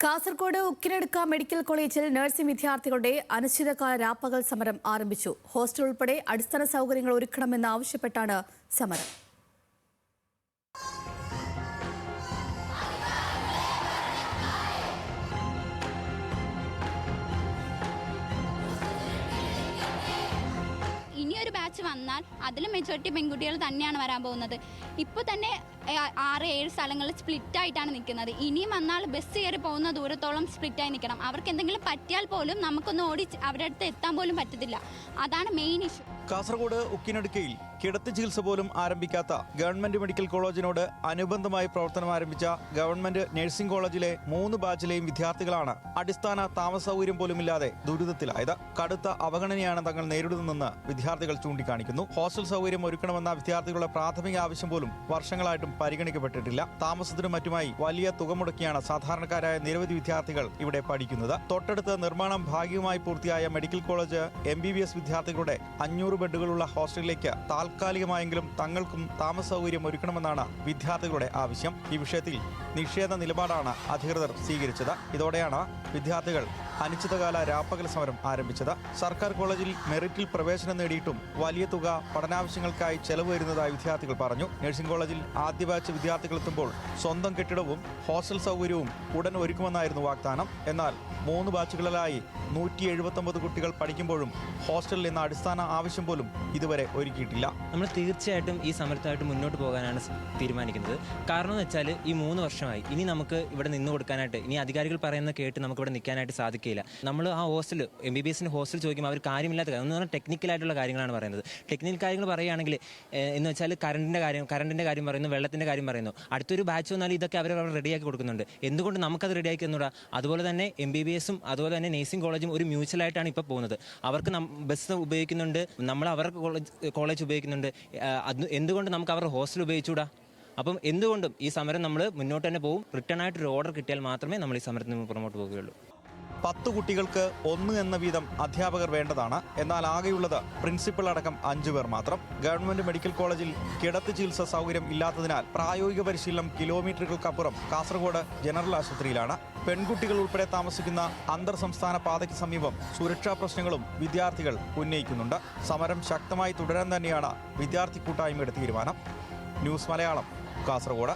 Kasaragod Ukkinadukka medical കോളേജിൽ nursing വിദ്യാർത്ഥികളുടെ അനിശ്ചിതകാല രാപ്പകൽ സമരം ആരംഭിച്ചു. ഹോസ്റ്റൽ ഉൾപ്പെടെ അടിസ്ഥാന സൗകര്യങ്ങൾ ഒരുക്കണമെന്നാവശ്യപ്പെട്ടാണ് സമരം. ഇനിയൊരു ബാച്ച് വന്നാൽ അതിൽ മെജോറിറ്റി പെൺകുട്ടികൾ തന്നെയാണ് വരാൻ പോകുന്നത്. ഇപ്പോൾ തന്നെ 6-7 സ്ഥലങ്ങളിൽ സ്പ്ലിറ്റായിട്ടാണ് നിൽക്കുന്നത്. ഇനിയും വന്നാൽ ബസ് കയറി പോകുന്ന ദൂരത്തോളം സ്പ്ലിറ്റായി നിൽക്കണം. അവർക്ക് എന്തെങ്കിലും പറ്റിയാൽ പോലും നമുക്കൊന്ന് ഓടി അവരുടെ അടുത്ത് എത്താൻ പോലും പറ്റത്തില്ല. അതാണ് മെയിൻ ഇഷ്യൂ. കാസർഗോഡ് ഉക്കിനടുക്കയിൽ കിടത്തി ചികിത്സ പോലും ആരംഭിക്കാത്ത ഗവൺമെന്റ് മെഡിക്കൽ കോളേജിനോട് അനുബന്ധമായി പ്രവർത്തനം ആരംഭിച്ച ഗവൺമെന്റ് നഴ്സിംഗ് കോളേജിലെ 3 ബാച്ചിലെയും വിദ്യാർത്ഥികളാണ് അടിസ്ഥാന താമസ സൗകര്യം പോലുമില്ലാതെ ദുരിതത്തിലായത്. കടുത്ത അവഗണനയാണ് തങ്ങൾ നേരിടുന്നതെന്ന് വിദ്യാർത്ഥികൾ ചൂണ്ടിക്കാണിക്കുന്നു. ഹോസ്റ്റൽ സൗകര്യം ഒരുക്കണമെന്ന വിദ്യാർത്ഥികളുടെ പ്രാഥമിക ആവശ്യം പോലും വർഷങ്ങളായിട്ടും പരിഗണിക്കപ്പെട്ടിട്ടില്ല. താമസത്തിനും മറ്റുമായി വലിയ തുക മുടക്കിയാണ് സാധാരണക്കാരായ നിരവധി വിദ്യാർത്ഥികൾ ഇവിടെ പഠിക്കുന്നത്. തൊട്ടടുത്ത് നിർമ്മാണം ഭാഗികമായി പൂർത്തിയായ മെഡിക്കൽ കോളേജ് MBBS വിദ്യാർത്ഥികളുടെ 500 ബെഡുകളുള്ള ഹോസ്റ്റലിലേക്ക് താൽക്കാലികമായെങ്കിലും തങ്ങൾക്കും താമസ സൗകര്യം ഒരുക്കണമെന്നാണ് വിദ്യാർത്ഥികളുടെ ആവശ്യം. ഈ വിഷയത്തിൽ നിഷേധ നിലപാടാണ് അധികൃതർ സ്വീകരിച്ചത്. ഇതോടെയാണ് വിദ്യാർത്ഥികൾ അനിശ്ചിതകാല രാപ്പകൽ സമരം ആരംഭിച്ചത്. സർക്കാർ കോളേജിൽ മെറിറ്റിൽ പ്രവേശനം നേടിയിട്ടും വലിയ തുക പഠനാവശ്യങ്ങൾക്കായി ചെലവ് വരുന്നതായി വിദ്യാർത്ഥികൾ പറഞ്ഞു. നഴ്സിംഗ് കോളേജിൽ ആദ്യ ബാച്ച് വിദ്യാർത്ഥികൾ എത്തുമ്പോൾ സ്വന്തം കെട്ടിടവും ഹോസ്റ്റൽ സൗകര്യവും ഉടൻ ഒരുക്കുമെന്നായിരുന്നു വാഗ്ദാനം. എന്നാൽ 3 ബാച്ചുകളിലായി 179 കുട്ടികൾ പഠിക്കുമ്പോഴും ഹോസ്റ്റലിൽ നിന്ന് അടിസ്ഥാന ആവശ്യം പോലും ഇതുവരെ ഒരുക്കിയിട്ടില്ല. നമ്മൾ തീർച്ചയായിട്ടും ഈ സമരത്തായിട്ട് മുന്നോട്ട് പോകാനാണ് തീരുമാനിക്കുന്നത്. കാരണം എന്ന് വെച്ചാൽ ഈ 3 വർഷമായി ഇനി നമുക്ക് ഇവിടെ നിന്ന് കൊടുക്കാനായിട്ട്, ഇനി അധികാരികൾ പറയുന്നത് കേട്ട് നമുക്ക് ഇവിടെ നിൽക്കാനായിട്ട് സാധിക്കില്ല. നമ്മൾ ആ ഹോസ്റ്റൽ MBBSന്റെ ഹോസ്റ്റൽ ചോദിക്കുമ്പോൾ അവർ കാര്യമില്ലാത്ത കാര്യം എന്ന് പറഞ്ഞാൽ ടെക്നിക്കലായിട്ടുള്ള കാര്യങ്ങളാണ് പറയുന്നത്. ടെക്നിക്കൽ കാര്യങ്ങൾ പറയുകയാണെങ്കിൽ എന്ന് വെച്ചാൽ കറണ്ടിൻ്റെ കാര്യം പറയുന്നു, വെള്ളത്തിൻ്റെ കാര്യം പറയുന്നു. അടുത്തൊരു ബാച്ച് വന്നാൽ ഇതൊക്കെ അവർ റെഡിയാക്കി കൊടുക്കുന്നുണ്ട്. എന്തുകൊണ്ട് നമുക്കത് റെഡിയാക്കി തന്നൂടാ? അതുപോലെ തന്നെ MBBSും അതുപോലെ തന്നെ നഴ്സിംഗ് കോളേജും ഒരു മ്യൂച്വലായിട്ടാണ് ഇപ്പോൾ പോകുന്നത്. അവർക്ക് ബസ് ഉപയോഗിക്കുന്നുണ്ട്, നമ്മൾ അവർക്ക് കോളേജ് ഉപയോഗിക്കുന്നുണ്ട്. എന്തുകൊണ്ട് നമുക്ക് അവരുടെ ഹോസ്റ്റൽ ഉപയോഗിച്ചുകൂടാ? അപ്പം എന്തുകൊണ്ടും ഈ സമരം നമ്മൾ മുന്നോട്ട് തന്നെ പോകും. റിട്ടേൺ ആയിട്ടൊരു ഓർഡർ കിട്ടിയാൽ മാത്രമേ നമ്മൾ ഈ സമരത്തിന് പുറമോട്ട് പോവുകയുള്ളൂ. 10 കുട്ടികൾക്ക് 1 എന്ന വീതം അധ്യാപകർ വേണ്ടതാണ്. എന്നാൽ ആകെയുള്ളത് പ്രിൻസിപ്പൽ അടക്കം 5 പേർ മാത്രം. ഗവൺമെന്റ് മെഡിക്കൽ കോളേജിൽ കിടത്തി ചികിത്സ സൗകര്യം ഇല്ലാത്തതിനാൽ പ്രായോഗിക പരിശീലനം കിലോമീറ്ററുകൾക്കപ്പുറം കാസർഗോഡ് ജനറൽ ആശുപത്രിയിലാണ്. പെൺകുട്ടികൾ ഉൾപ്പെടെ താമസിക്കുന്ന അന്തർ സംസ്ഥാന പാതയ്ക്ക് സമീപം സുരക്ഷാ പ്രശ്നങ്ങളും വിദ്യാർത്ഥികൾ ഉന്നയിക്കുന്നുണ്ട്. സമരം ശക്തമായി തുടരാൻ തന്നെയാണ് വിദ്യാർത്ഥി കൂട്ടായ്മയുടെ തീരുമാനം. ന്യൂസ് മലയാളം, കാസർഗോഡ്.